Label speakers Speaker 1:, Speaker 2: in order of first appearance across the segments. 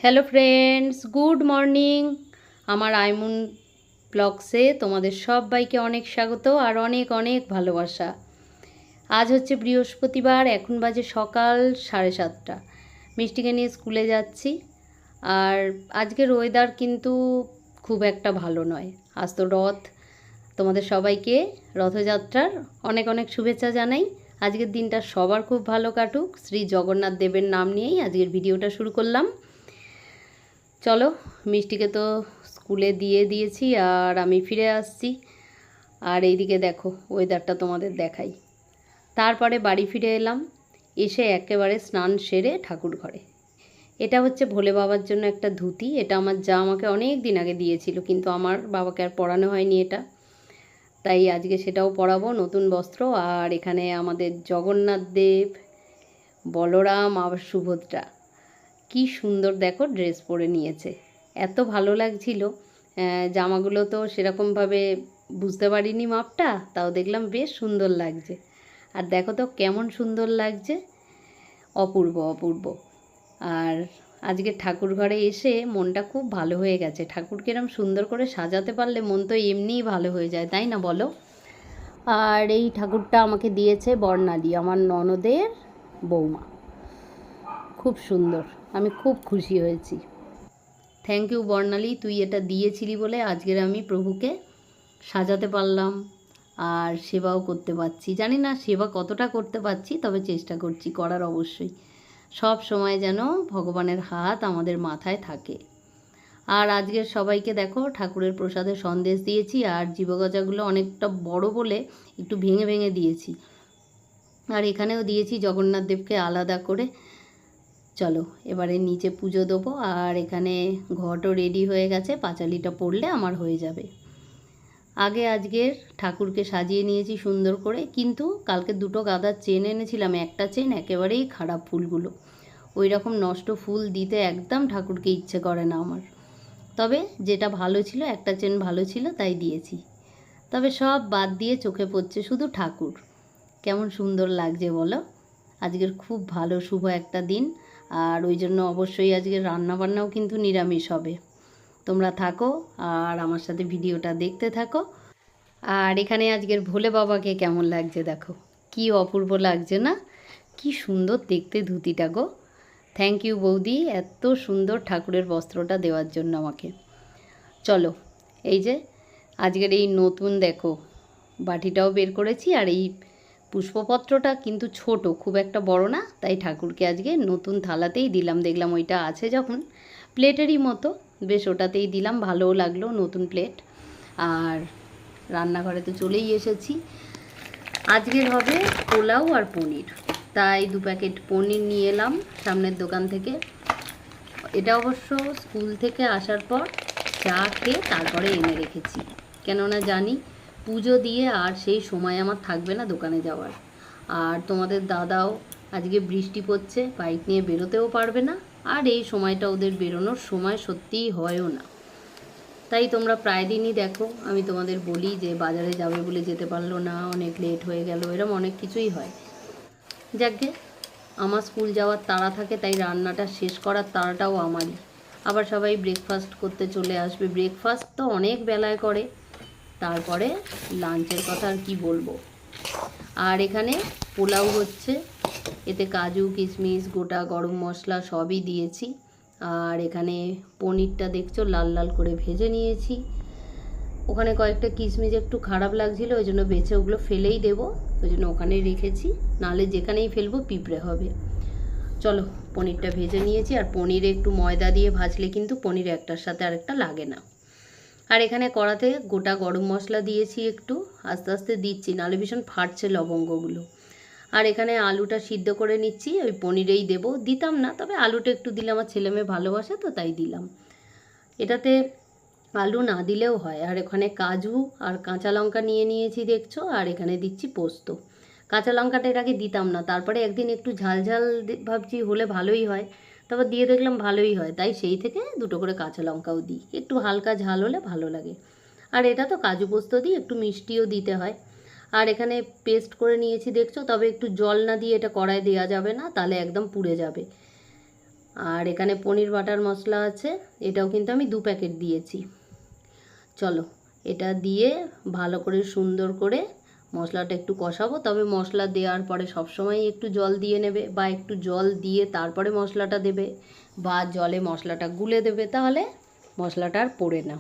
Speaker 1: Hello friends, good morning. আমার আইমুন ব্লগসে তোমাদের সবাইকে অনেক স্বাগত আর অনেক অনেক ভালোবাসা। আজ হচ্ছে বৃহস্পতিবার, এখন বাজে সকাল 7:30। মিষ্টিকে নিয়ে স্কুলে যাচ্ছি। আর আজকের ওয়েদার কিন্তু খুব একটা ভালো নয়। আজ তো রথ, তোমাদের সবাইকে রথযাত্রার অনেক অনেক শুভেচ্ছা জানাই। আজকের দিনটা সবার খুব ভালো কাটুক, শ্রী জগন্নাথ দেবের নাম নিয়েই আজকের ভিডিওটা শুরু করলাম। চলো, মিষ্টিকে তো স্কুলে দিয়ে দিয়েছি আর আমি ফিরে আসছি। আর এইদিকে দেখো ওয়েদারটা তোমাদের দেখাই। তারপরে বাড়ি ফিরে এলাম, এসে একেবারে স্নান সেরে ঠাকুর ঘরে। এটা হচ্ছে ভোলে বাবার জন্য একটা ধুতি। এটা আমার যা আমাকে অনেক দিন আগে দিয়েছিল, কিন্তু আমার বাবাকে আর পরানো হয়নি এটা, তাই আজকে সেটাও পরাবো, নতুন বস্ত্র। আর এখানে আমাদের জগন্নাথ দেব, বলরাম আর সুভদ্রা, কি সুন্দর দেখো ড্রেস পরে নিয়েছে, এত ভালো লাগছিল। জামাগুলো তো সেরকমভাবে বুঝতে পারিনি মাপটা, তাও দেখলাম বেশ সুন্দর লাগছে। আর দেখো তো কেমন সুন্দর লাগছে, অপূর্ব অপূর্ব। আর আজকে ঠাকুর ঘরে এসে মনটা খুব ভালো হয়ে গেছে। ঠাকুরকে এরম সুন্দর করে সাজাতে পারলে মন তো এমনিই ভালো হয়ে যায়, তাই না বলো? আর এই ঠাকুরটা আমাকে দিয়েছে বর্ণালী, আমার ননদের বৌমা। খুব সুন্দর, আমি খুব খুশি হয়েছি। থ্যাংক ইউ বর্ণালী, তুই এটা দিয়েছিলি বলে আজকের আমি প্রভুকে সাজাতে পারলাম আর সেবাও করতে পারছি। জানি না সেবা কতটা করতে পারছি, তবে চেষ্টা করছি করার অবশ্যই। সব সময় যেন ভগবানের হাত আমাদের মাথায় থাকে। আর আজকের সবাইকে দেখো ঠাকুরের প্রসাদে সন্দেশ দিয়েছি, আর জীবগজাগুলো অনেকটা বড় বলে একটু ভেঙে ভেঙে দিয়েছি। আর এখানেও দিয়েছি জগন্নাথ দেবকে আলাদা করে। চলো এবারে নিচে পুজো দেবো। আর এখানে ঘটও রেডি হয়ে গেছে, পাঁচালিটা পড়লে আমার হয়ে যাবে। আগে আজকের ঠাকুরকে সাজিয়ে নিয়েছি সুন্দর করে, কিন্তু কালকে দুটো গাঁদার চেন এনেছিলাম, একটা চেন একেবারেই খারাপ, ফুলগুলো ওই রকম নষ্ট ফুল দিতে একদম ঠাকুরকে ইচ্ছে করে না আমার। তবে যেটা ভালো ছিল, একটা চেন ভালো ছিল তাই দিয়েছি। তবে সব বাদ দিয়ে চোখে পড়ছে শুধু ঠাকুর। কেমন সুন্দর লাগছে বলো। আজকের খুব ভালো শুভ একটা দিন। আর ওই জন্য অবশ্যই আজকের রান্নাবান্নাও কিন্তু নিরামিষ হবে। তোমরা থাকো আর আমার সাথে ভিডিওটা দেখতে থাকো। আর এখানে আজকের ভোলে বাবাকে কেমন লাগছে দেখো, কি অপূর্ব লাগছে না? কি সুন্দর দেখতে ধুতিটা গো। থ্যাংক ইউ বৌদি, এত সুন্দর ঠাকুরের বস্ত্রটা দেওয়ার জন্য আমাকে। চলো, এই যে আজকের এই নতুন দেখো বাটিটাও বের করেছি। আর এই পুষ্পপত্রটা কিন্তু ছোট, খুব একটা বড় না, তাই ঠাকুরকে আজকে নতুন থালাতেই দিলাম। দেখলাম ওইটা আছে যখন, প্লেটেরই মতো, বেশ ওটাতেই দিলাম, ভালোও লাগলো নতুন প্লেট। আর রান্নাঘরে তো চলেই এসেছি। আজকের হবে পোলাও আর পনির, তাই 2 প্যাকেট পনির নিয়ে এলাম সামনের দোকান থেকে। এটা অবশ্য স্কুল থেকে আসার পর চা খেয়ে তারপরে এনে রেখেছি, কেননা জানি পুজো দিয়ে আর সেই সময় আমার থাকবে না দোকানে যাওয়ার। আর তোমাদের দাদাও আজকে বৃষ্টি পড়ছে, বাইক নিয়ে বেরোতেও পারবে না, আর এই সময়টা ওদের বেরোনোর সময় সত্যিই হয়ও না। তাই তোমরা প্রায় দিনই দেখো আমি তোমাদের বলি যে বাজারে যাবে বলে যেতে পারলো না, অনেক লেট হয়ে গেল, এরম অনেক কিছুই হয়। যাকে আমার স্কুল যাওয়ার তাড়া থাকে, তাই রান্নাটা শেষ করার তাড়াটাও আমারই। আবার সবাই ব্রেকফাস্ট করতে চলে আসবে, ব্রেকফাস্ট তো অনেক বেলায় করে, তারপরে লাঞ্চের কথা আর কি বলবো। আর এখানে পোলাও হচ্ছে, এতে কাজু কিশমিশ গোটা গরম মশলা সবই দিয়েছি। আর এখানে পনিরটা দেখছো লাল লাল করে ভেজে নিয়েছি। ওখানে কয়েকটা কিশমিশ একটু খারাপ লাগছিল, ওই জন্য বেছে ওগুলো ফেলেই দেবো, ওই জন্য ওখানেই রেখেছি, নাহলে যেখানেই ফেলবো পিঁপড়ে হবে। চলো, পনিরটা ভেজে নিয়েছি। আর পনিরে একটু ময়দা দিয়ে ভাজলে কিন্তু পনির একটার সাথে আরেকটা লাগে না। আর এখানে কড়াতে গোটা গরম মশলা দিয়েছি, একটু আস্তে আস্তে দিচ্ছি, নাহলে ভীষণ ফাটছে লবঙ্গগুলো। আর এখানে আলুটা সিদ্ধ করে নিচ্ছি, ওই পনিরেই দেবো, দিতাম না, তবে আলুটা একটু দিলে আমার ছেলেমেয়ে ভালোবাসে তো তাই দিলাম। এটাতে আলু না দিলেও হয়। আর এখানে কাজু আর কাঁচা লঙ্কা নিয়ে নিয়েছি দেখছো, আর এখানে দিচ্ছি পোস্ত। কাঁচা লঙ্কাটা এর আগে দিতাম না, তারপরে একদিন একটু ঝাল ঝাল ভাবছি হলে ভালোই হয়, তারপর দিয়ে দেখলাম ভালোই হয়, তাই সেই থেকে 2টো করে কাঁচা লঙ্কাও দিই, একটু হালকা ঝাল হলে ভালো লাগে। আর এটা তো কাজু পোস্ত দিয়ে একটু মিষ্টিও দিতে হয়। আর এখানে পেস্ট করে নিয়েছি দেখছো, তবে একটু জল না দিয়ে এটা কড়ায় দেওয়া যাবে না, তাহলে একদম পুড়ে যাবে। আর এখানে পনির বাটার মশলা আছে, এটাও কিন্তু আমি 2 প্যাকেট দিয়েছি। চলো এটা দিয়ে ভালো করে সুন্দর করে মশলাটা একটু কষাবো। তবে মশলা দেওয়ার পরে সবসময় একটু জল দিয়ে নেবে, বা একটু জল দিয়ে তারপরে মশলাটা দেবে, বা জলে মশলাটা গুলে দেবে, তাহলে মশলাটা আর পড়ে না।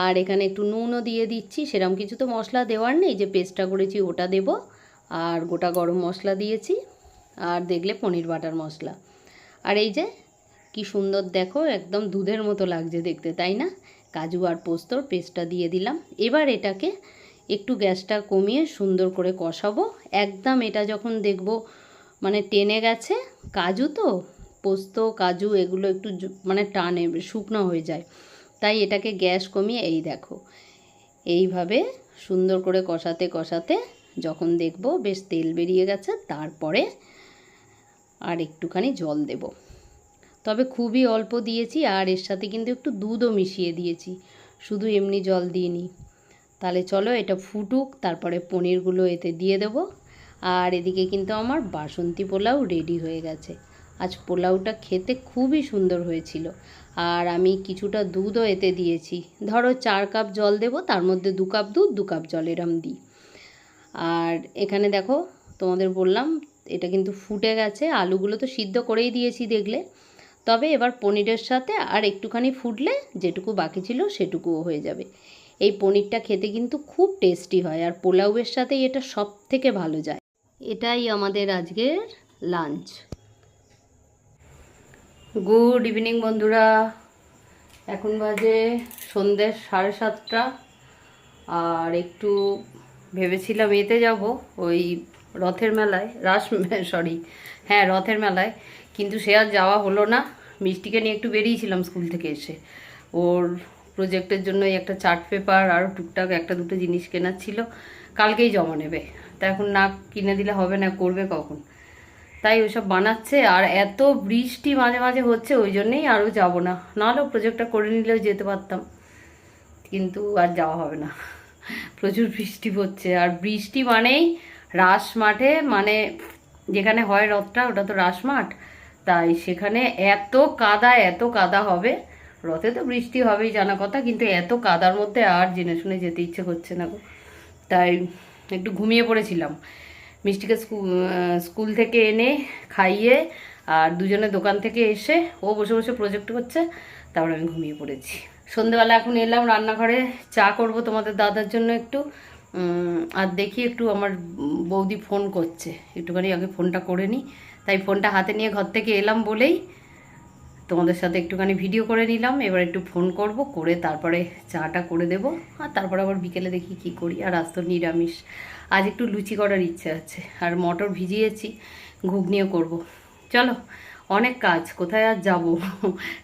Speaker 1: আর এখানে একটু নুনও দিয়ে দিচ্ছি, সেরকম কিছু তো মশলা দেওয়ার নেই, যে পেস্টটা করেছি ওটা দেব, আর গোটা গরম মশলা দিয়েছি, আর দেখলে পনির বাটার মশলা। আর এই যে কি সুন্দর দেখো, একদম দুধের মতো লাগছে দেখতে, তাই না? কাজু আর পোস্তর পেস্টটা দিয়ে দিলাম। এবার এটাকে একটু গ্যাসটা কমিয়ে সুন্দর করে কষাবো। একদম এটা যখন দেখবো মানে টেনে গেছে, কাজু তো পোস্ত কাজু এগুলো একটু মানে টানে, শুকনো হয়ে যায়, তাই এটাকে গ্যাস কমিয়ে এই দেখো এইভাবে সুন্দর করে কষাতে কষাতে যখন দেখবো বেশ তেল বেরিয়ে গেছে, তারপরে আর একটুখানি জল দেব। তবে খুবই অল্প দিয়েছি, আর এর সাথে কিন্তু একটু দুধও মিশিয়ে দিয়েছি, শুধু এমনি জল দিইনি। তাহলে চলো এটা ফুটুক, তারপরে পনিরগুলো এতে দিয়ে দেব। আর এদিকে কিন্তু আমার বাসন্তী পোলাও রেডি হয়ে গেছে। আজ পোলাওটা খেতে খুবই সুন্দর হয়েছিল। আর আমি কিছুটা দুধও এতে দিয়েছি, ধরো 4 কাপ জল দেব, তার মধ্যে 2 কাপ দুধ 2 কাপ জল এরম দিই। আর এখানে দেখো তোমাদের বললাম এটা কিন্তু ফুটে গেছে, আলুগুলো তো সিদ্ধ করেই দিয়েছি দেখলে। তবে এবার পনিরের সাথে আর একটুখানি ফুটলে যেটুকু বাকি ছিল সেটুকুও হয়ে যাবে। এই পনিরটা খেতে কিন্তু খুব টেস্টি হয়, আর পোলাওয়ের সাথে এটা সব থেকে ভালো যায়। এটাই আমাদের আজকের লাঞ্চ। গুড ইভিনিং বন্ধুরা, এখন বাজে সন্ধ্যে 7:30। আর একটু ভেবেছিলাম এতে যাব, ওই রথের মেলায়, রথের মেলায়, কিন্তু সে আর যাওয়া হলো না। মিষ্টিকে নিয়ে একটু বেরিয়েছিলাম স্কুল থেকে এসে, ওর প্রজেক্টের জন্য একটা চার্ট পেপার আর টুকটাক 1-2 জিনিস কেনার ছিল, কালকেই জমা নেবে। তা এখন না কিনে দিলে হবে না, করবে কখন? তাই ওইসব বানাচ্ছে, আর এত বৃষ্টি মাঝে মাঝে হচ্ছে, ওই জন্যেই আরও যাবো না। নাহলেও প্রজেক্টটা করে নিলেও যেতে পারতাম, কিন্তু আর যাওয়া হবে না। প্রচুর বৃষ্টি হচ্ছে, আর বৃষ্টি মানেই রাস মাঠে, মানে যেখানে হয় রথটা ওটা তো রাস মাঠ, তাই সেখানে এত কাদা হবে। রথে তো বৃষ্টি হবেই জানা কথা, কিন্তু এত কাদার মধ্যে আর জেনে শুনে যেতে ইচ্ছে করছে না গো। তাই একটু ঘুমিয়ে পড়েছিলাম। মিষ্টিকে স্কুল থেকে এনে খাইয়ে, আর দুজনে দোকান থেকে এসে ও বসে বসে প্রজেক্ট করছে, তারপর আমি ঘুমিয়ে পড়েছি। সন্ধ্যেবেলা এখন এলাম রান্নাঘরে, চা করব তোমাদের দাদার জন্য একটু। আর দেখি একটু আমার বৌদি ফোন করছে, একটুখানি আগে ফোনটা করে নিই। তাই ফোনটা হাতে নিয়ে ঘর থেকে এলাম বলেই তোমাদের সাথে একটুখানি ভিডিও করে নিলাম। এবার একটু ফোন করব, করে তারপরে চাটা করে দেব, আর তারপরে আবার বিকেলে দেখি কি করি। আর আজ তো নিরামিষ, আজ একটু লুচি করার ইচ্ছে আছে, আর মটর ভিজিয়েছি, ঘুগনিও করব। চলো, অনেক কাজ, কোথায় আর যাব,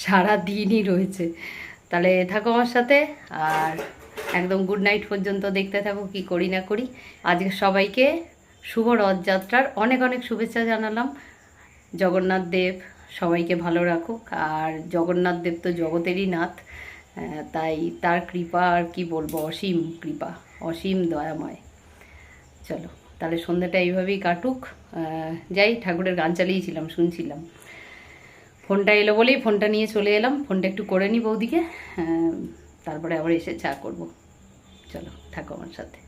Speaker 1: সারা দিনই রয়েছে। তাহলে থাকো আমার সাথে, আর একদম গুড নাইট পর্যন্ত দেখতে থাকো কি করি না করি। আজকে সবাইকে শুভ রথযাত্রার অনেক অনেক শুভেচ্ছা জানালাম। জগন্নাথ দেব সবাইকে ভালো রাখুক, আর জগন্নাথ দেব তো জগতেরই নাথ, তাই তার কৃপা আর কি বলবো, অসীম কৃপা, অসীম দয়াময়। চলো তাহলে সন্ধ্যাটা এইভাবেই কাটুক। যাই, ঠাকুরের গান চালিয়েছিলাম, শুনছিলাম, ফোনটা এলো বলেই ফোনটা নিয়ে চলে এলাম। ফোনটা একটু করে নিই বৌদিকে, তারপরে আবার এসে চা করব। চলো থাকো আমার সাথে।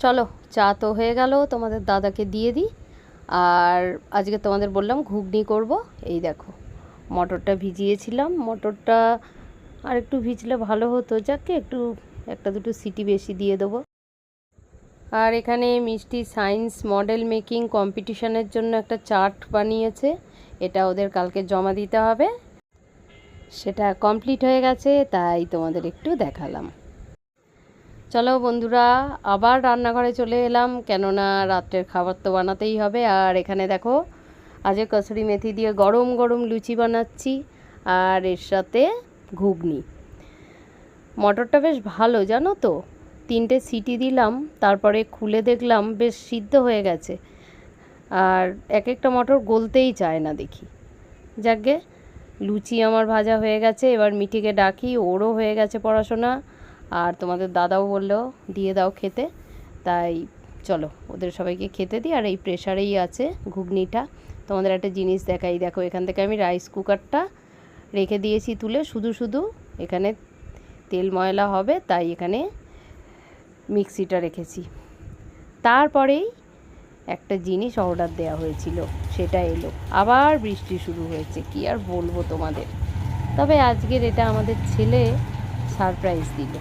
Speaker 1: চলো চা তো হয়ে গেল, তোমাদের দাদাকে দিয়ে দিই। আর আজকে তোমাদের বললাম ঘুগনি করব। এই দেখো মটরটা ভিজিয়েছিলাম, মটরটা আর একটু ভিজলে ভালো হতো, যাকে একটু 1-2 সিটি বেশি দিয়ে দেবো। আর এখানে মিষ্টি সায়েন্স মডেল মেকিং কম্পিটিশনের জন্য একটা চার্ট বানিয়েছে, এটা ওদের কালকে জমা দিতে হবে। সেটা কমপ্লিট হয়ে গেছে, তাই তোমাদের একটু দেখালাম। চলো বন্ধুরা, আবার রান্নাঘরে চলে এলাম, কেননা রাত্রের খাবার তো বানাতেই হবে। আর এখানে দেখো আজকে কসুরি মেথি দিয়ে গরম গরম লুচি বানাচ্ছি, আর এর সাথে ঘুগনি। মটরটা বেশ ভালো জানো তো, 3টে সিটি দিলাম, তারপরে খুলে দেখলাম বেশ সিদ্ধ হয়ে গেছে। আর এক একটা মটর গলতেই চায় না দেখি। যাকগে, লুচি আমার ভাজা হয়ে গেছে। এবার মিঠিকে ডাকি, ওরও হয়ে গেছে পড়াশোনা। আর তোমাদের দাদাও বললো দিয়ে দাও খেতে, তাই চলো ওদের সবাইকে খেতে দিই। আর এই প্রেশারেই আছে ঘুগনিটা। তোমাদের একটা জিনিস দেখাই, দেখো এখান থেকে আমি রাইস কুকারটা রেখে দিয়েছি তুলে, শুধু শুধু এখানে তেল ময়লা হবে তাই এখানে মিক্সিটা রেখেছি। তারপরেই একটা জিনিস অর্ডার দেওয়া হয়েছিল, সেটা এলো। আবার বৃষ্টি শুরু হয়েছে, কি আর বলবো তোমাদের। তবে আজকের এটা আমাদের ছেলে সারপ্রাইজ দিল।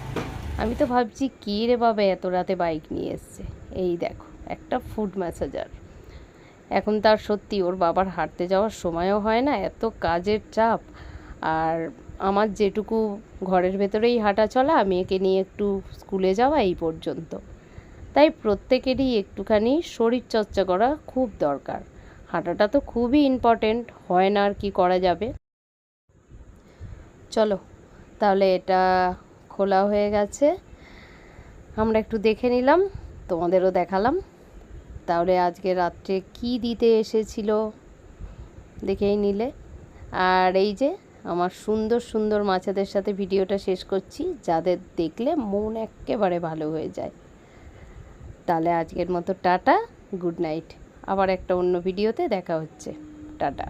Speaker 1: আমি তো ভাবছি কী রে বাবা এত রাতে বাইক নিয়ে এসছে। এই দেখো একটা ফুড ম্যাসাজার। এখন তার সত্যি ওর বাবার হাঁটতে যাওয়ার সময়ও হয় না, এত কাজের চাপ। আর আমার যেটুকু ঘরের ভেতরেই হাঁটা চলা, মেয়েকে নিয়ে একটু স্কুলে যাওয়া, এই পর্যন্ত। তাই প্রত্যেকেরই একটুখানি শরীরচর্চা করা খুব দরকার। হাঁটাটা তো খুবই ইম্পর্টেন্ট, হয় না আর কি করা যাবে। চলো তাহলে এটা খোলা হয়ে গেছে, আমরা একটু দেখে নিলাম, তোমাদেরও দেখালাম। তাহলে আজকে রাত্রে কি দিতে এসেছিল দেখেই নিলে। আর এই যে আমার সুন্দর সুন্দর মাছেদের সাথে ভিডিওটা শেষ করছি, যাদের দেখলে মন একেবারে ভালো হয়ে যায়। তাহলে আজকের মতো টাটা, গুড নাইট। আবার একটা অন্য ভিডিওতে দেখা হচ্ছে। টাটা।